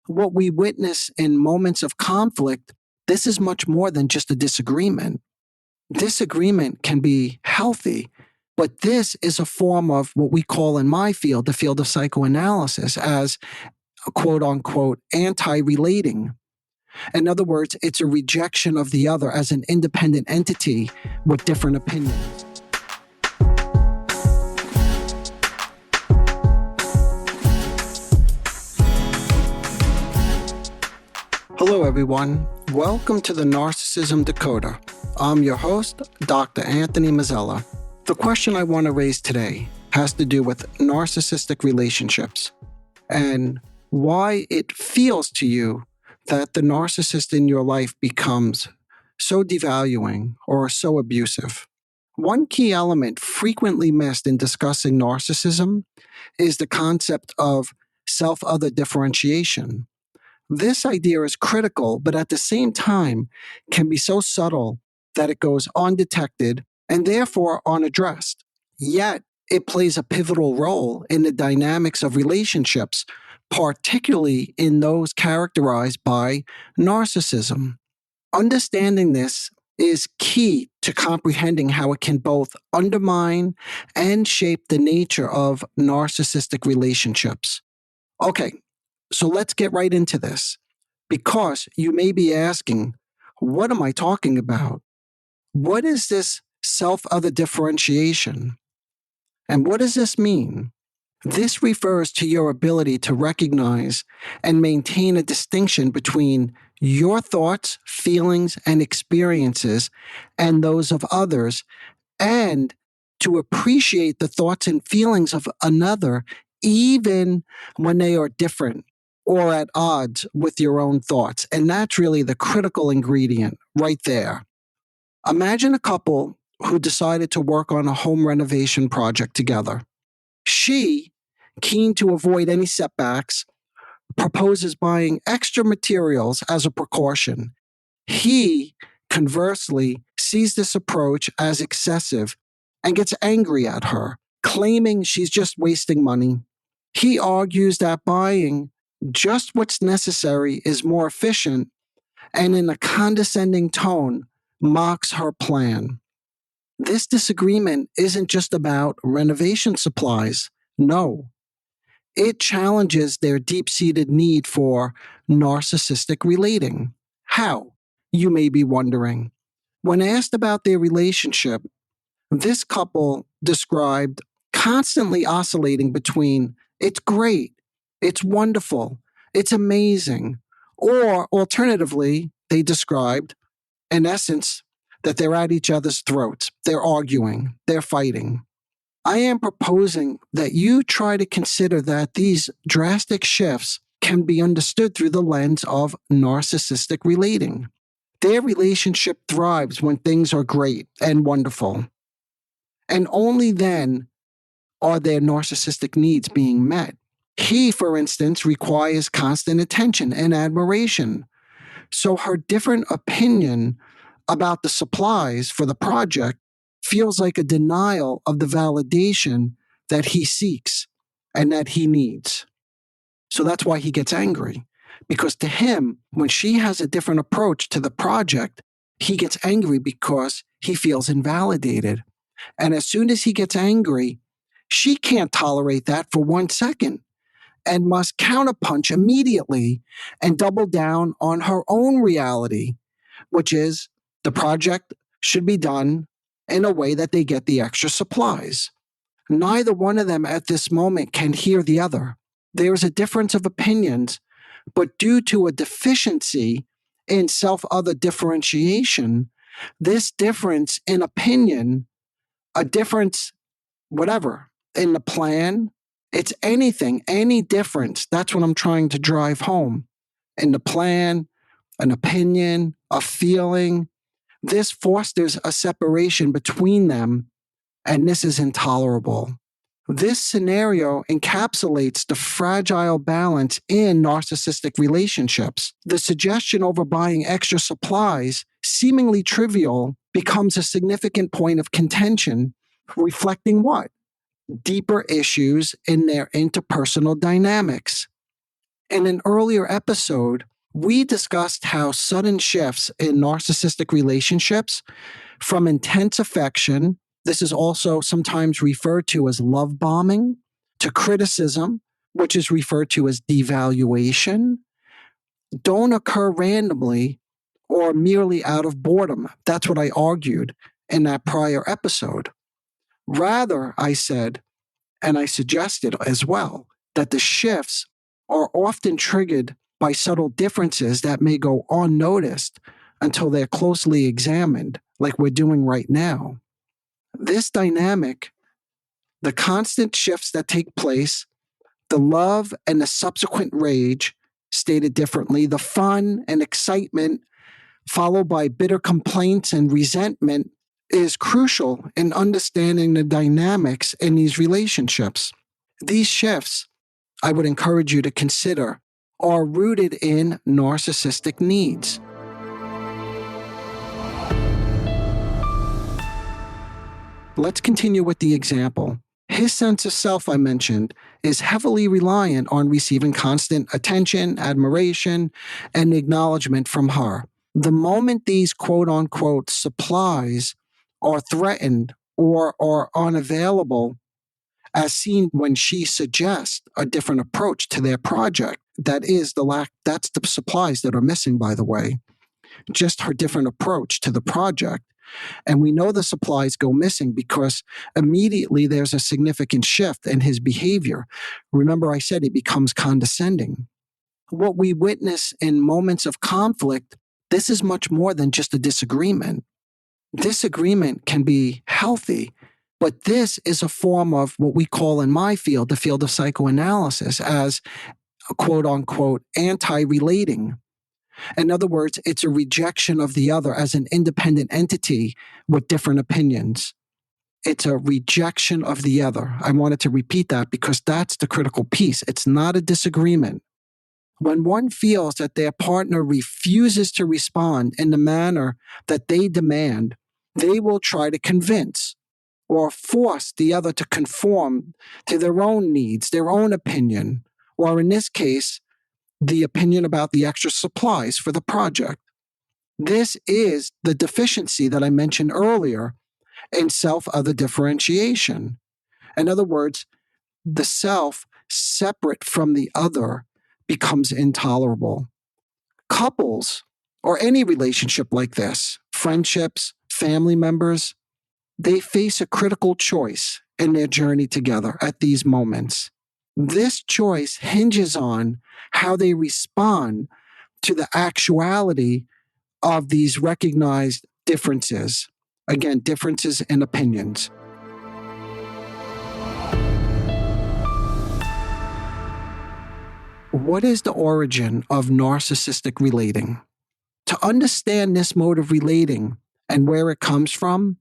what we witness in moments of conflict, this is much more than just a disagreement. Disagreement can be healthy, but this is a form of what we call in my field, the field of psychoanalysis, as quote unquote anti-relating. In other words, it's a rejection of the other as an independent entity with different opinions. Hello, everyone. Welcome to the Narcissism Decoder. I'm your host, Dr. Anthony Mazzella. The question I want to raise today has to do with narcissistic relationships and why it feels to you that the narcissist in your life becomes so devaluing or so abusive. One key element frequently missed in discussing narcissism is the concept of self-other differentiation. This idea is critical, but at the same time can be so subtle that it goes undetected and therefore unaddressed. Yet, it plays a pivotal role in the dynamics of relationships, particularly in those characterized by narcissism. Understanding this is key to comprehending how it can both undermine and shape the nature of narcissistic relationships. Okay, so let's get right into this, because you may be asking, what am I talking about? What is this self-other differentiation? And what does this mean? This refers to your ability to recognize and maintain a distinction between your thoughts, feelings, and experiences and those of others, and to appreciate the thoughts and feelings of another even when they are different or at odds with your own thoughts. And that's really the critical ingredient right there. Imagine a couple who decided to work on a home renovation project together. She, keen to avoid any setbacks, proposes buying extra materials as a precaution. He, conversely, sees this approach as excessive and gets angry at her, claiming she's just wasting money. He argues that buying just what's necessary is more efficient, and in a condescending tone, mocks her plan. This disagreement isn't just about renovation supplies. No, it challenges their deep-seated need for narcissistic relating. How? You may be wondering. When asked about their relationship, this couple described constantly oscillating between it's great, it's wonderful, it's amazing, or alternatively, they described, in essence, that they're at each other's throats, they're arguing, they're fighting. I am proposing that you try to consider that these drastic shifts can be understood through the lens of narcissistic relating. Their relationship thrives when things are great and wonderful. And only then are their narcissistic needs being met. He, for instance, requires constant attention and admiration. So her different opinion about the supplies for the project feels like a denial of the validation that he seeks and that he needs. So that's why he gets angry. Because to him, when she has a different approach to the project, he gets angry because he feels invalidated. And as soon as he gets angry, she can't tolerate that for 1 second and must counterpunch immediately and double down on her own reality, which is the project should be done in a way that they get the extra supplies. Neither one of them at this moment can hear the other. There is a difference of opinions, but due to a deficiency in self-other differentiation, this difference in opinion, a difference, whatever, in the plan, it's anything, any difference. That's what I'm trying to drive home. In the plan, an opinion, a feeling, this fosters a separation between them, and this is intolerable. This scenario encapsulates the fragile balance in narcissistic relationships. The suggestion over buying extra supplies, seemingly trivial, becomes a significant point of contention, reflecting what? Deeper issues in their interpersonal dynamics. In an earlier episode, we discussed how sudden shifts in narcissistic relationships from intense affection, this is also sometimes referred to as love bombing, to criticism, which is referred to as devaluation, don't occur randomly or merely out of boredom. That's what I argued in that prior episode. Rather, I said, and I suggested as well, that the shifts are often triggered by subtle differences that may go unnoticed until they're closely examined, like we're doing right now. This dynamic, the constant shifts that take place, the love and the subsequent rage, stated differently, the fun and excitement, followed by bitter complaints and resentment, is crucial in understanding the dynamics in these relationships. These shifts, I would encourage you to consider, are rooted in narcissistic needs. Let's continue with the example. His sense of self, I mentioned, is heavily reliant on receiving constant attention, admiration, and acknowledgement from her. The moment these quote unquote supplies are threatened or are unavailable, as seen when she suggests a different approach to their project, that's the supplies that are missing, by the way, just her different approach to the project. And we know the supplies go missing because immediately there's a significant shift in his behavior. Remember, I said he becomes condescending. What we witness in moments of conflict, this is much more than just a disagreement. Disagreement can be healthy, but this is a form of what we call in my field, the field of psychoanalysis, as quote unquote anti-relating. In other words, it's a rejection of the other as an independent entity with different opinions. It's a rejection of the other. I wanted to repeat that because that's the critical piece. It's not a disagreement. When one feels that their partner refuses to respond in the manner that they demand, they will try to convince or force the other to conform to their own needs, their own opinion, or in this case, the opinion about the extra supplies for the project. This is the deficiency that I mentioned earlier in self-other differentiation. In other words, the self separate from the other becomes intolerable. Couples, or any relationship like this, friendships, family members, they face a critical choice in their journey together at these moments. This choice hinges on how they respond to the actuality of these recognized differences. Again, differences in opinions. What is the origin of narcissistic relating? To understand this mode of relating and where it comes from,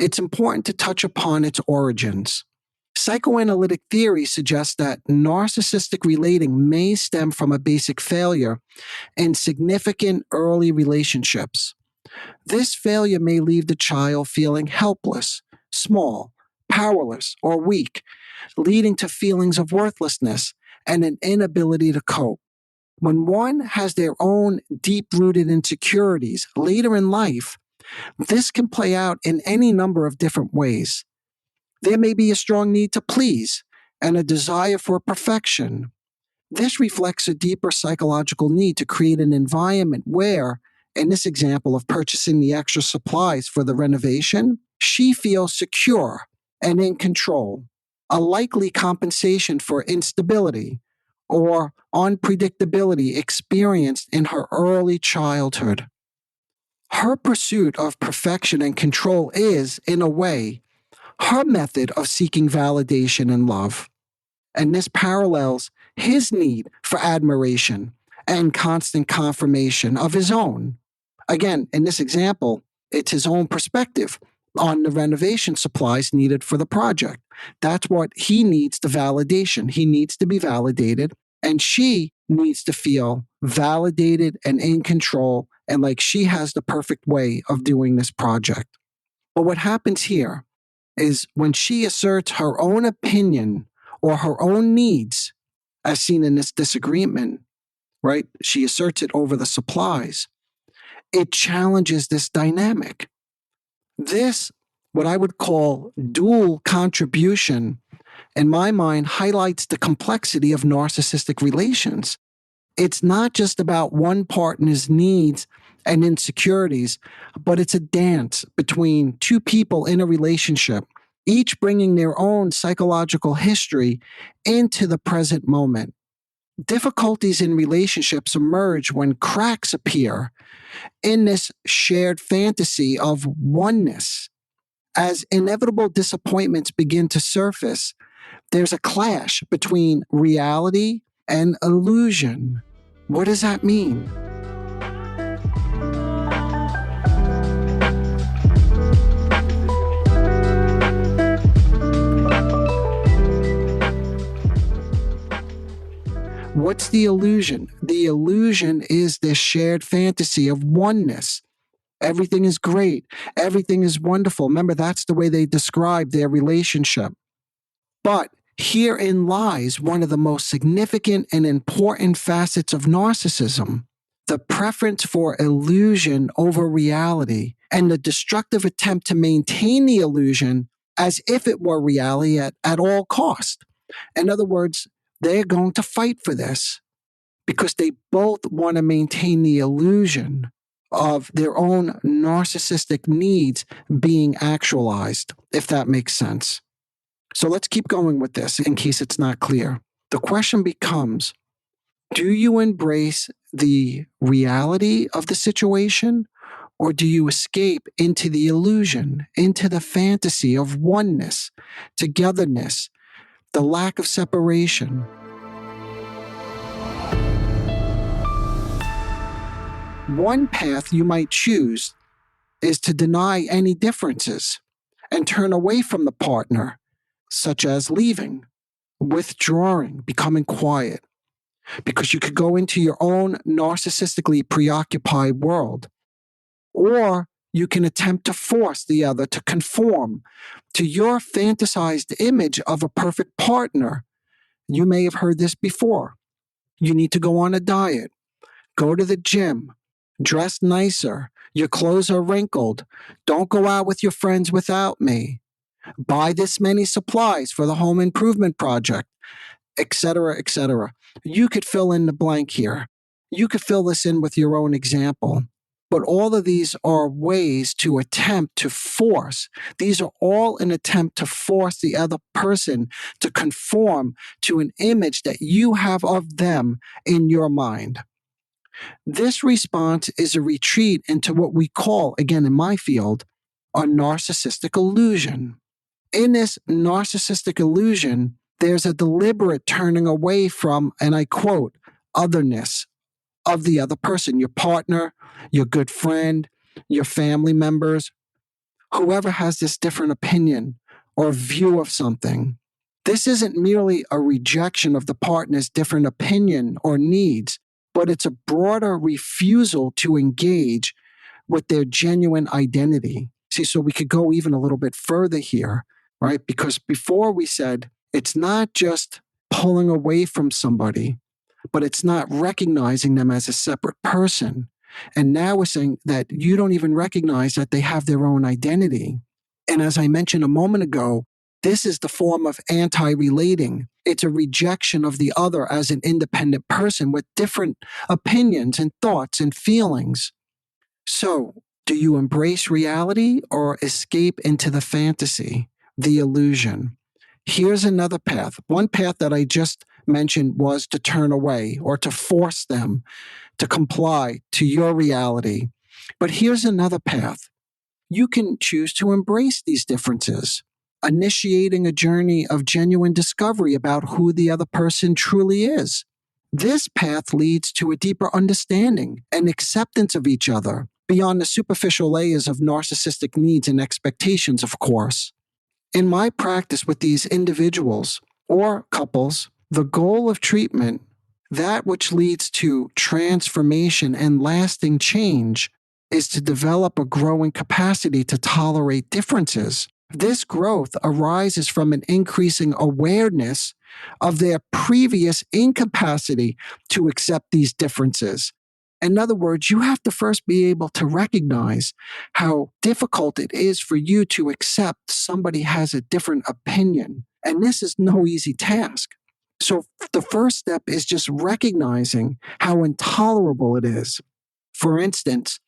it's important to touch upon its origins. Psychoanalytic theory suggests that narcissistic relating may stem from a basic failure in significant early relationships. This failure may leave the child feeling helpless, small, powerless, or weak, leading to feelings of worthlessness and an inability to cope. When one has their own deep-rooted insecurities later in life, this can play out in any number of different ways. There may be a strong need to please and a desire for perfection. This reflects a deeper psychological need to create an environment where, in this example of purchasing the extra supplies for the renovation, she feels secure and in control, a likely compensation for instability or unpredictability experienced in her early childhood. Her pursuit of perfection and control is, in a way, her method of seeking validation and love. And this parallels his need for admiration and constant confirmation of his own. Again, in this example, it's his own perspective on the renovation supplies needed for the project. That's what he needs, the validation. He needs to be validated, and she needs to feel validated and in control and like she has the perfect way of doing this project. But what happens here is when she asserts her own opinion or her own needs, as seen in this disagreement, right? She asserts it over the supplies. It challenges this dynamic. This, what I would call dual contribution, in my mind, highlights the complexity of narcissistic relations. It's not just about one partner's needs and insecurities, but it's a dance between two people in a relationship, each bringing their own psychological history into the present moment. Difficulties in relationships emerge when cracks appear in this shared fantasy of oneness. As inevitable disappointments begin to surface, there's a clash between reality and illusion. What does that mean? What's the illusion? The illusion is this shared fantasy of oneness. Everything is great. Everything is wonderful. Remember, that's the way they describe their relationship. But herein lies one of the most significant and important facets of narcissism: the preference for illusion over reality and the destructive attempt to maintain the illusion as if it were reality at all cost. In other words, they're going to fight for this because they both want to maintain the illusion of their own narcissistic needs being actualized, if that makes sense. So let's keep going with this in case it's not clear. The question becomes, do you embrace the reality of the situation, or do you escape into the illusion, into the fantasy of oneness, togetherness, the lack of separation? One path you might choose is to deny any differences and turn away from the partner, such as leaving, withdrawing, becoming quiet, because you could go into your own narcissistically preoccupied world. Or you can attempt to force the other to conform to your fantasized image of a perfect partner. You may have heard this before. You need to go on a diet, go to the gym, dress nicer, your clothes are wrinkled, don't go out with your friends without me, buy this many supplies for the home improvement project, etc., etc. You could fill in the blank here. You could fill this in with your own example. But all of these are ways to attempt to force. These are all an attempt to force the other person to conform to an image that you have of them in your mind. This response is a retreat into what we call, again in my field, a narcissistic illusion. In this narcissistic illusion, there's a deliberate turning away from, and I quote, otherness of the other person, your partner, your good friend, your family members, whoever has this different opinion or view of something. This isn't merely a rejection of the partner's different opinion or needs, but it's a broader refusal to engage with their genuine identity. See, so we could go even a little bit further here, right? Because before we said it's not just pulling away from somebody, but it's not recognizing them as a separate person. And now we're saying that you don't even recognize that they have their own identity. And as I mentioned a moment ago, this is the form of anti-relating. It's a rejection of the other as an independent person with different opinions and thoughts and feelings. So, do you embrace reality or escape into the fantasy, the illusion? Here's another path. One path that I just mentioned was to turn away or to force them to comply to your reality. But here's another path. You can choose to embrace these differences, initiating a journey of genuine discovery about who the other person truly is. This path leads to a deeper understanding and acceptance of each other beyond the superficial layers of narcissistic needs and expectations, of course. In my practice with these individuals or couples, the goal of treatment, that which leads to transformation and lasting change, is to develop a growing capacity to tolerate differences This growth arises from an increasing awareness of their previous incapacity to accept these differences. In other words, you have to first be able to recognize how difficult it is for you to accept somebody has a different opinion. And this is no easy task. So the first step is just recognizing how intolerable it is. For instance,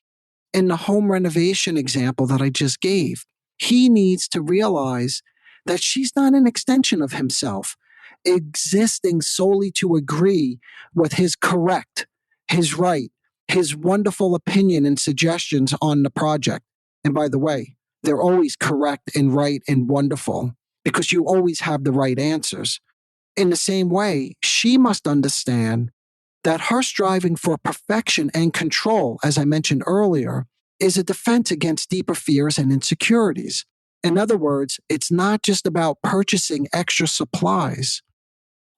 in the home renovation example that I just gave, he needs to realize that she's not an extension of himself, existing solely to agree with his correct, his right, his wonderful opinion and suggestions on the project. And by the way, they're always correct and right and wonderful because you always have the right answers. In the same way, she must understand that her striving for perfection and control, as I mentioned earlier, is a defense against deeper fears and insecurities. In other words, it's not just about purchasing extra supplies.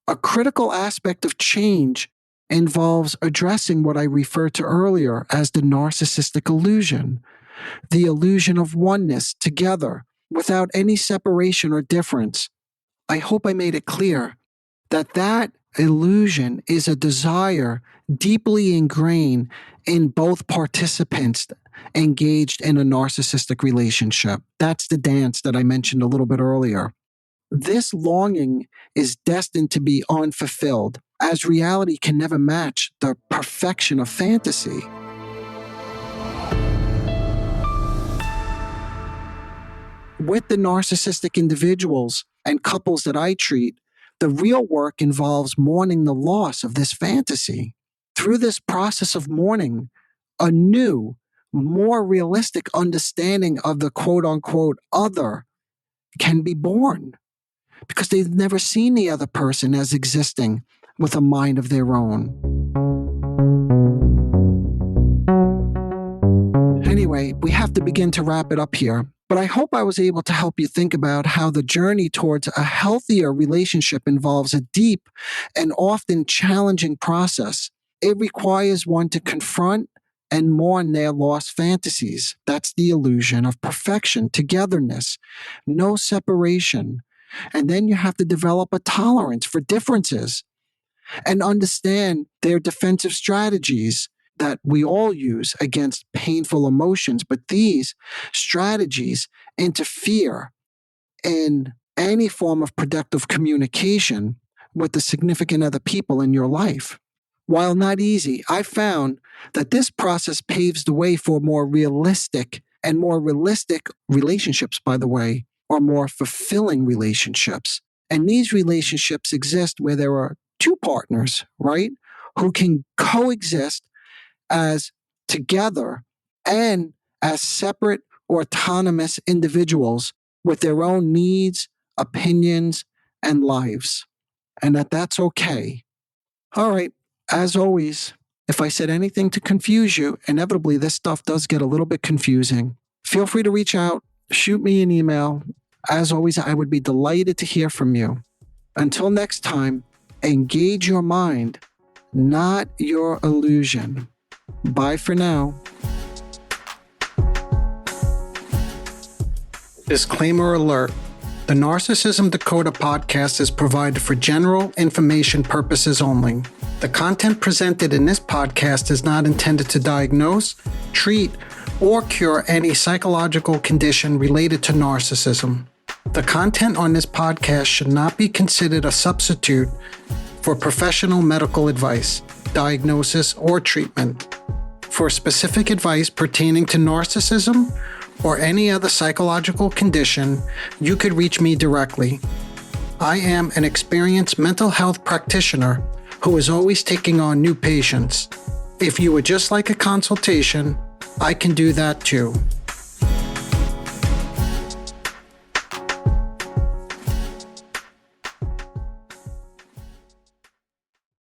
A critical aspect of change involves addressing what I referred to earlier as the narcissistic illusion, the illusion of oneness together without any separation or difference. I hope I made it clear that illusion is a desire deeply ingrained in both participants engaged in a narcissistic relationship. That's the dance that I mentioned a little bit earlier. This longing is destined to be unfulfilled, as reality can never match the perfection of fantasy. With the narcissistic individuals and couples that I treat, the real work involves mourning the loss of this fantasy. Through this process of mourning, a new, more realistic understanding of the quote-unquote other can be born, because they've never seen the other person as existing with a mind of their own. Anyway, we have to begin to wrap it up here, but I hope I was able to help you think about how the journey towards a healthier relationship involves a deep and often challenging process. It requires one to confront and mourn their lost fantasies. That's the illusion of perfection, togetherness, no separation. And then you have to develop a tolerance for differences and understand their defensive strategies that we all use against painful emotions. But these strategies interfere in any form of productive communication with the significant other people in your life. While not easy, I found that this process paves the way for more realistic relationships, by the way, or more fulfilling relationships. And these relationships exist where there are two partners, right, who can coexist as together and as separate autonomous individuals with their own needs, opinions, and lives. And that's okay. All right, as always, if I said anything to confuse you, inevitably this stuff does get a little bit confusing. Feel free to reach out, shoot me an email. As always, I would be delighted to hear from you. Until next time, engage your mind, not your illusion. Bye for now. Disclaimer alert. The Narcissism Decoder podcast is provided for general information purposes only. The content presented in this podcast is not intended to diagnose, treat, or cure any psychological condition related to narcissism. The content on this podcast should not be considered a substitute for professional medical advice, diagnosis, or treatment. For specific advice pertaining to narcissism or any other psychological condition, you could reach me directly. I am an experienced mental health practitioner who is always taking on new patients. If you would just like a consultation, I can do that too.